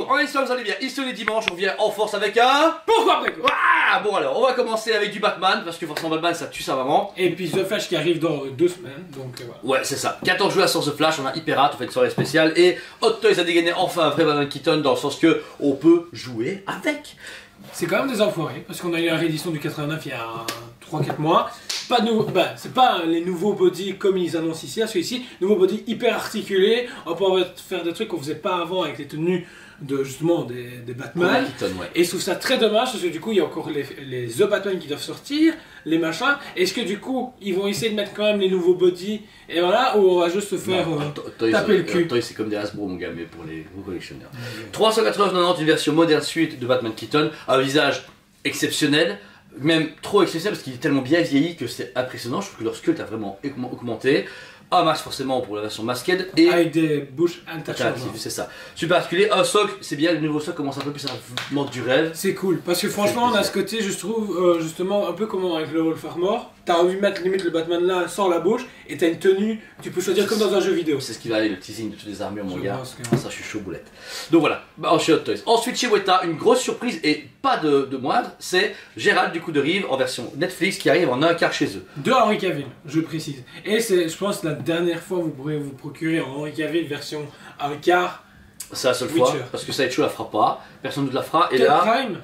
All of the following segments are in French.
Bonjour, en espérant que vous allez bien, ici on est dimanche, on revient en force avec un... Pourquoi après quoi? Bon alors, on va commencer avec du Batman, parce que forcément Batman ça tue sa maman. Et puis The Flash qui arrive dans 2 semaines, donc voilà. Ouais, c'est ça. 14 joueurs sur The Flash, on a hyper hâte, on fait une soirée spéciale, et Hot Toys a dégainé enfin un vrai Batman Keaton, dans le sens que on peut jouer avec. C'est quand même des enfoirés, parce qu'on a eu la réédition du 89 il y a 3-4 mois. Pas de nouveau, bah, c'est pas les nouveaux bodies comme ils annoncent ici, à celui-ci, nouveaux bodies hyper articulés, on va pouvoir faire des trucs qu'on faisait pas avant avec les tenues de justement des Batman. Keaton, ouais. Et je trouve ça très dommage parce que du coup il y a encore les The Batman qui doivent sortir, les machins. Est-ce que du coup ils vont essayer de mettre quand même les nouveaux bodies et voilà, ou on va juste se faire taper le cul? Toys c'est comme des Hasbro mon gars, mais pour les gros collectionneurs. 399, une version moderne suite de Batman Keaton, un visage exceptionnel. Même trop exceptionnel parce qu'il est tellement bien vieilli que c'est impressionnant. Je trouve que leur sculpte a vraiment augmenté. Un masque forcément pour la version masked et avec des bouches interchangeables. c'est ça. Super particulier. Un socle, c'est bien, le nouveau socle commence un peu plus à manque du rêve. C'est cool parce que franchement on a ce côté, je trouve justement un peu comme avec le Wolf Armor. T'as envie de mettre limite le Batman là sans la bouche et t'as une tenue, tu peux choisir comme dans un jeu vidéo. C'est ce qui va aller, le teasing de toutes les armures mon gars. Que... Ça je suis chaud boulette. Donc voilà, chez Hot Toys. Ensuite chez Weta, une grosse surprise et pas de moindre, c'est Gérald du coup de Rive en version Netflix qui arrive en un quart chez eux. De Henry Cavill, je précise. Et c'est je pense la dernière fois vous pourrez vous procurer en Henry Cavill version un quart. C'est la seule fois, parce que Sideshow la fera pas, personne ne la fera, et là... Prime.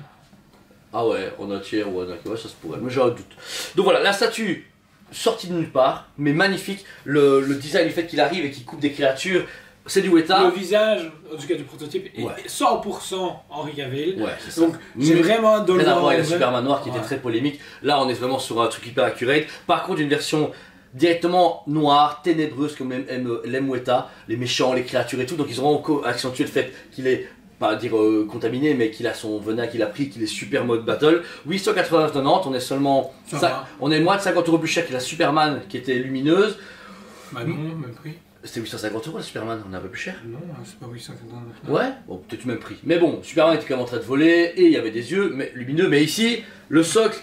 Ah ouais, en un tiers ou en un ouais, ça se pourrait, mais j'ai un doute. Donc voilà, la statue sortie de nulle part, mais magnifique, le design du fait qu'il arrive et qu'il coupe des créatures, c'est du Weta. Le visage, en tout cas du prototype, est 100% Henry Cavill. Ouais, c'est ça. Donc j'ai vraiment de rien à voir avec le Superman noir qui était très polémique, là on est vraiment sur un truc hyper accurate. Par contre une version directement noire, ténébreuse comme l'aime Weta, les méchants, les créatures et tout, donc ils auront encore accentué le fait qu'il est, pas dire contaminé, mais qu'il a son venin qu'il a pris, qu'il est super mode battle. 889,90, on est seulement, on est moins de 50 € plus cher que la Superman qui était lumineuse. Bah non, même prix. C'était 850 € la Superman, on est un peu plus cher. Non, c'est pas 849. Ouais, bon, peut-être même prix. Mais bon, Superman était quand même en train de voler et il y avait des yeux mais, lumineux, mais ici, le socle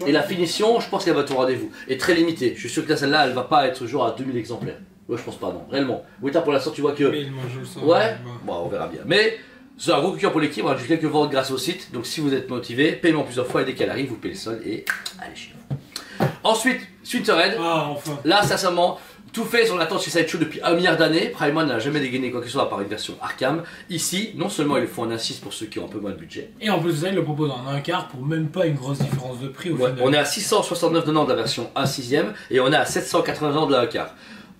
et la finition, je pense qu'elle va être au rendez-vous. Et très limitée. Je suis sûr que là, celle-là, elle va pas être genre à 2000 exemplaires. Ouais, je pense pas, non, réellement. Weta pour l'instant, tu vois que. Ouais, bon, on verra bien. Mais c'est un gros coup de cœur pour l'équipe, j'ai quelques ventes grâce au site, donc si vous êtes motivé, paiement plusieurs fois et dès qu'elle arrive, vous payez le solde et allez chez vous. Ensuite, Sweaterhead. Ah, enfin. Là, sincèrement, tout fait, on attend chez Sideshow depuis 1 milliard d'années. Prime One n'a jamais dégainé quoi que ce soit à part une version Arkham. Ici, non seulement ils le font en 1/6 pour ceux qui ont un peu moins de budget. Et en plus de ça, ils le proposent en un quart pour même pas une grosse différence de prix au final. On est à 669,90 de la version 1/6 et on est à 780 de la 1/4.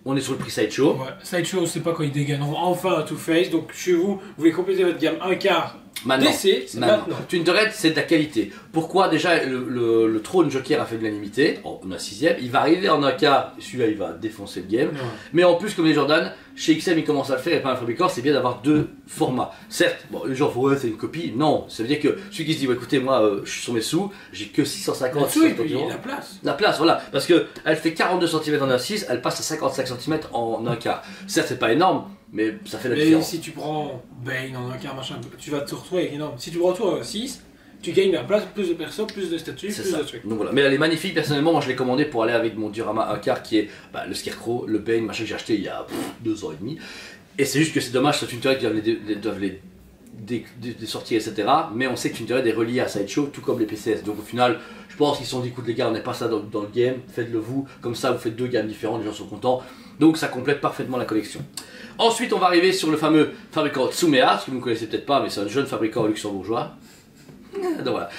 On est sur le prix Sideshow. Ouais, Sideshow, on sait pas quand ils dégaineront enfin un Two-Face. Donc chez vous, vous voulez compléter votre gamme un quart. Maintenant, DC, c'est maintenant. Twin c'est de la qualité. Pourquoi déjà le trône Joker a fait de l'animité en 1/6, il va arriver en un quart, celui-là il va défoncer le game. Ouais. Mais en plus, comme les Jordan, chez XM ils commencent à le faire et pas un fabricant, c'est bien d'avoir 2 formats. Certes, bon, les gens vont c'est une copie, non, ça veut dire que celui qui se dit, ouais, écoutez, moi je suis sur mes sous, j'ai que 650 et puis la place. La place, voilà, parce que elle fait 42 cm en 1/6, elle passe à 55 cm en un quart. Certes, c'est pas énorme, mais ça fait la différence. Mais si tu prends Bane en un quart, machin, tu vas te retrouver avec énorme. Si tu prends toi 6, tu gagnes la place, plus de persos, plus de statues, plus de trucs. Donc voilà, mais elle est magnifique, personnellement, moi je l'ai commandé pour aller avec mon diorama un quart qui est le Scarecrow, le Bane, machin que j'ai acheté il y a 2 ans et demi. Et c'est juste que c'est dommage, c'est une théorie qui doivent les sortir, etc. Mais on sait que une théorie est reliée à Sideshow, tout comme les PCS. Donc au final, je pense qu'ils se sont dit, écoute les gars, on n'est pas ça dans le game, faites-le vous, comme ça vous faites 2 gammes différentes, les gens sont contents. Donc ça complète parfaitement la collection. Ensuite, on va arriver sur le fameux fabricant Tsumea, ce que vous ne connaissez peut-être pas, mais c'est un jeune fabricant luxembourgeois. Donc voilà.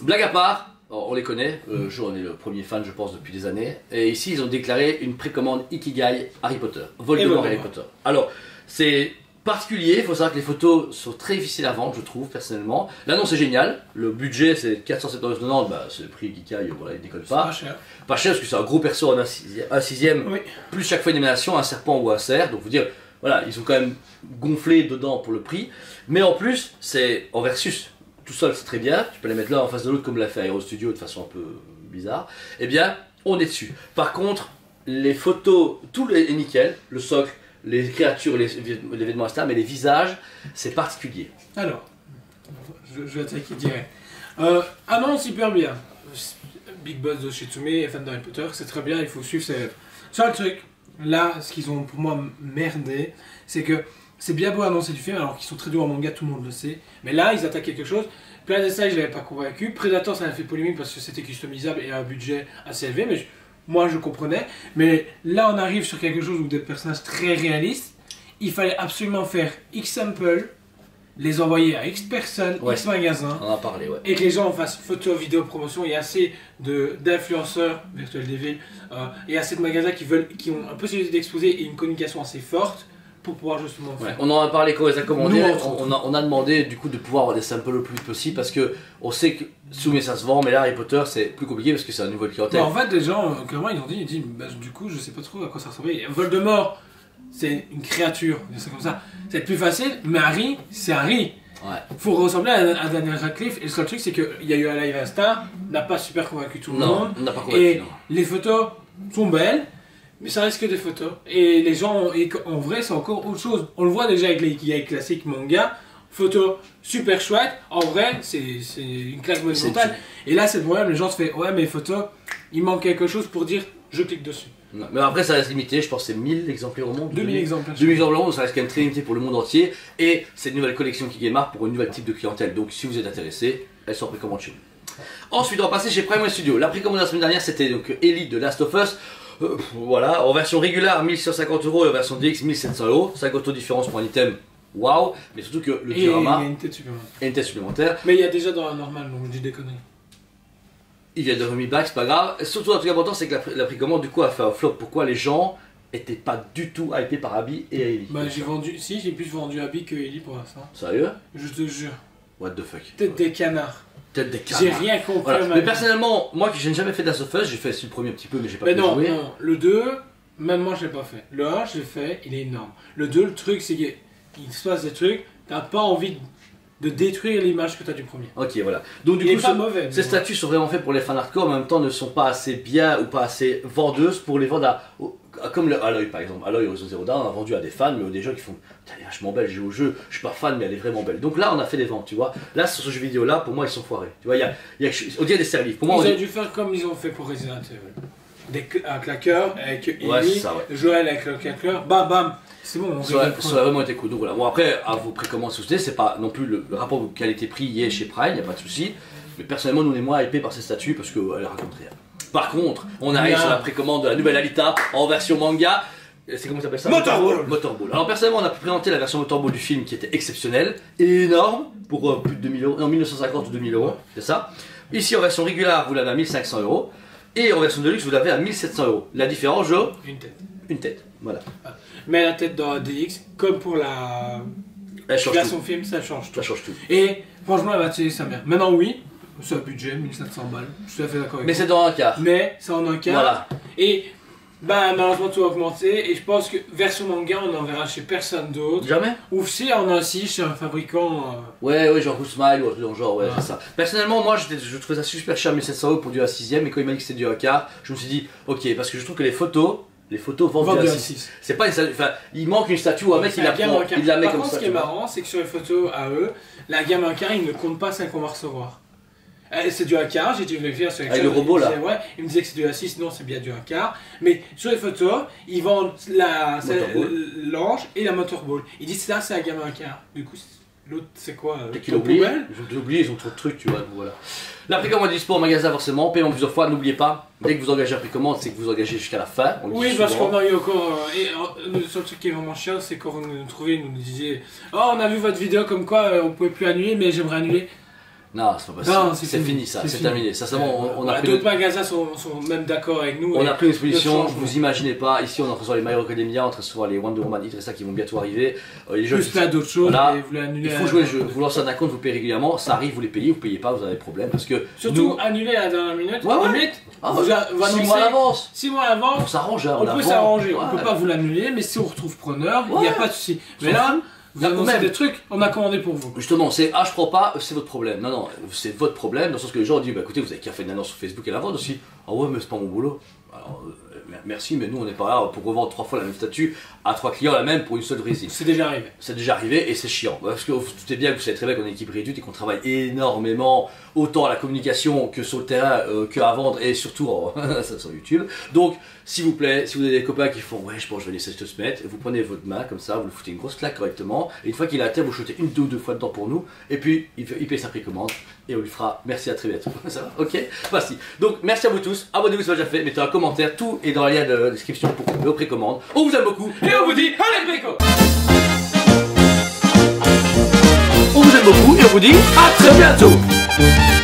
Blague à part, on les connaît, on est le premier fan je pense depuis des années, et ici ils ont déclaré une précommande Ikigai Harry Potter, Voldemort Harry Potter. Alors, c'est particulier, il faut savoir que les photos sont très difficiles à vendre, je trouve personnellement. L'annonce est géniale, le budget c'est 479,90, c'est le prix Ikigai, voilà, il décolle pas. Pas cher. Pas cher parce que c'est un gros perso en 1/6, oui. Plus chaque fois une émanation, un serpent ou un cerf, donc vous dire, voilà, ils ont quand même gonflé dedans pour le prix, mais en plus c'est en versus. Tout seul c'est très bien, tu peux les mettre l'un en face de l'autre comme l'a fait Aero Studio de façon un peu bizarre, eh bien on est dessus. Par contre, les photos, tout est nickel, le socle, les créatures, les vêtements, etc., mais les visages, c'est particulier. Alors, je vais attaquer direct. Annonce hyper bien. Big Boss de Shitsume et fan d'Harry Potter, c'est très bien, il faut suivre ses rêves. Seul truc, là, ce qu'ils ont pour moi merdé, c'est que c'est bien beau annoncer du film alors qu'ils sont très durs en manga, tout le monde le sait. Mais là, ils attaquent quelque chose. Planet Side, je l'avais pas convaincu. Predator, ça a fait polémique parce que c'était customisable et un budget assez élevé, mais moi je comprenais. Mais là, on arrive sur quelque chose où des personnages très réalistes. Il fallait absolument faire X samples, les envoyer à X personnes, Ouais. X magasins. On en a parlé, ouais. Et que les gens fassent photo, vidéo, promotion. Il y a assez d'influenceurs, Virtual Devil, et assez de magasins qui ont un possibilité d'exposer et une communication assez forte pour pouvoir justement Ouais, faire. on en a parlé quand on les a commandés, Nous, entre autres. on a demandé du coup de pouvoir avoir des samples le plus vite possible parce que on sait que Soumet ça se vend, mais là Harry Potter c'est plus compliqué parce que c'est un nouveau clientèle. En fait, les gens, clairement, ils ont dit bah, du coup, je sais pas trop à quoi ça ressemblait. Et Voldemort, c'est une créature, c'est comme ça. C'est plus facile, mais Harry, c'est Harry. Ouais. Faut ressembler à Daniel Radcliffe, et le seul truc, c'est qu'il y a eu un live Insta, n'a pas super convaincu tout le Non, monde. on n'a pas Et compris. les photos sont belles, mais ça reste que des photos. Et les gens, en vrai, c'est encore autre chose. On le voit déjà avec les classiques manga. Photos super chouettes, en vrai, c'est une claque monumentale. Et là, c'est le problème, les gens se font ouais, mais les photos, il manque quelque chose pour dire je clique dessus. Non, mais après ça reste limité, je pense que c'est 1000 exemplaires au monde. 2000 exemplaires. 2000 exemplaires au monde, ça reste quand même très limité pour le monde entier. Et c'est une nouvelle collection qui démarre pour une nouvelle type de clientèle. Donc si vous êtes intéressé, elle sort en précommande chez vous. Ensuite, on va passer chez Prime Studio. La précommande de la semaine dernière, c'était donc Ellie de Last of Us. Voilà, en version régulière 1150 € et en version DX 1700 €. 50 € différence pour un item, waouh! Mais surtout que le Et il y diorama a une tête supplémentaire. est une tête supplémentaire. Mais il y a déjà dans la normale, donc je dis des conneries. Il vient de remis back, c'est pas grave. Surtout, un truc important, c'est que la précommande du coup a fait un flop. Pourquoi les gens étaient pas du tout hypés par Abby et Ellie? Bah j'ai vendu, si j'ai plus vendu Abby que Ellie pour l'instant. Sérieux? Je te jure. What the fuck? Peut-être des canards. Peut-être des J'ai canards. rien compris. Voilà. à ma Mais vie. personnellement, moi qui n'ai jamais fait Last of Us, j'ai fait le premier un petit peu, mais j'ai pas Mais pu non, jouer. non, le 2, même moi je l'ai pas fait. Le 1, je l'ai fait, il est énorme. Le 2, le truc c'est qu'il se passe des trucs, t'as pas envie de détruire l'image que t'as du premier. Ok, voilà. Donc du Il est coup, pas mauvais. ces statues sont vraiment faits pour les fans hardcore, mais en même temps ne sont pas assez bien ou pas assez vendeuses pour les vendre comme le Aloy par exemple. Aloy Horizon Zero Dawn, on a vendu à des fans, mais des gens qui font putain, elle est vachement belle, j'ai joué au jeu, je suis pas fan, mais elle est vraiment belle. Donc là, on a fait des ventes, tu vois. Là, sur ce jeu vidéo là, pour moi, ils sont foirés. Tu vois, on dirait des serre-livres. Pour moi, Ils on auraient dit- dû faire comme ils ont fait pour Resident Evil. Un claqueur avec Ellie, Ouais, c'est ça, ouais. Joël avec le claqueur, bam bam, c'est bon, on Ça aurait, rigole ça aurait vraiment été cool. Donc voilà. Bon, après, à vos précommandes, si vous voulez, c'est pas non plus le rapport qualité-prix y est chez Prime, y a pas de souci. Mais personnellement, nous on est moins hypés par ces statues parce qu'elle raconte rien. Par contre, on arrive Là. sur la précommande de la nouvelle Alita en version manga. C'est comment ça s'appelle ça? Motorball. Motorball. Alors personnellement, on a présenté la version Motorball du film qui était exceptionnelle, énorme, pour plus de 2000 €, non 1950 ou 2000 €, c'est ça. Ici en version régulière, vous l'avez à 1500 €. Et en version deluxe, vous l'avez à 1700 €. La différence, Joe? une tête. Une tête. Voilà. Mais la tête dans DX, comme pour la Elle change version tout. film, ça change tout. Ça change tout. Et franchement, elle va tirer sa mère. Maintenant, oui, c'est un budget, 1700 balles, je suis tout à fait d'accord avec Mais toi. c'est dans un quart. Mais c'est en un cas. Voilà. Et bah, malheureusement, tout a augmenté. Et je pense que version manga, on n'en verra chez personne d'autre. Jamais? Ou si on en a aussi chez un fabricant. Ouais, genre Good Smile ou un truc dans le genre, ouais, Ouais. c'est ça. Personnellement, moi, je trouvais ça super cher, 1700 € pour du A6ème, et quand il m'a dit que c'était du A4, je me suis dit, ok, parce que je trouve que les photos vendent Vendu du à A6. 6. C'est pas une statue, enfin, il manque une statue où un mec, il la prend, il la met Par comme contre, ça. ce qui est tu vois. marrant, c'est que sur les photos à eux, la gamme A4, ils ne comptent pas celles qu'on va recevoir. C'est du A4, j'ai dû vérifier sur les Avec le robot, là. Ouais, il me disait que c'est du A6, non, c'est bien du A4. Mais sur les photos, ils vendent l'ange et la motorball. Ils disent ça, c'est la gamme A4. Du coup, l'autre, c'est quoi Peut-être qu'ils ton l'oublient. poubelle. Ils ont oublié, ils ont trop de trucs, tu vois, donc voilà. La précommande est dispo en magasin, forcément, paiement plusieurs fois, n'oubliez pas, dès que vous engagez la précommande, c'est que vous engagez jusqu'à la fin. On le Oui, dit parce souvent. qu'on a eu encore. Le seul truc qui est vraiment chiant, c'est quand on nous trouvait, ils nous disait oh, on a vu votre vidéo comme quoi on pouvait plus annuler, mais j'aimerais annuler. Non, c'est pas Non, possible. c'est C'est fini. fini, ça, C'est c'est fini. terminé. Ça, c'est bon, on a Voilà, pris d'autres magasins sont même d'accord avec nous. On et a pris une exposition, le changement. vous imaginez pas, ici on reçoit les My Hero Academia, on reçoit les Wonder Woman Hit et ça qui vont bientôt arriver. Les jeux, Plus plein d'autres choses, Voilà. et vous voulez annuler. il faut jouer le jeu, vous lancez un compte, vous payez régulièrement, ça arrive, vous les payez, vous payez pas, vous avez des problèmes parce que Surtout nous, annuler à la dernière minute. Ouais, ouais. Limite, Ah, vous a- vous 6 annoncez mois à l'avance, 6 mois à l'avance. on s'arrange, hein, On peut avance. s'arranger, on Ouais. peut pas vous l'annuler, mais si on retrouve preneur, il n'y a Ouais. pas de souci. S'en Mais là, fout. vous Là, annoncez même. des trucs, on a commandé pour vous. Justement, c'est je prends pas, c'est votre problème. Non, non, c'est votre problème, dans le sens que les gens disent bah écoutez, vous avez qu'à faire une annonce sur Facebook et la vendre aussi. Ah ouais, mais c'est pas mon boulot. Alors, merci, mais nous on n'est pas là pour revendre 3 fois la même statue à 3 clients la même pour une seule résine. C'est déjà arrivé. C'est déjà arrivé et c'est chiant. Parce que vous doutez bien que vous savez très bien qu'on est une équipe réduite et qu'on travaille énormément, autant à la communication que sur le terrain, qu'à vendre et surtout sur YouTube. Donc, s'il vous plaît, si vous avez des copains qui font ouais, je pense que je vais laisser cette se mettre, vous prenez votre main comme ça, vous le foutez une grosse claque correctement, et une fois qu'il est à terre, vous shootez une, 2 ou 2 fois dedans pour nous, et puis il paye sa précommande et on lui fera merci à très bientôt. Ça va? Ok? Voici. Donc, merci à vous tous. Abonnez-vous si ce n'est pas déjà fait, mettez un commentaire, tout est dans le lien de description pour vos précommandes. On vous aime beaucoup Et on vous dit, allez Péco! On vous aime beaucoup et on vous dit à très bientôt.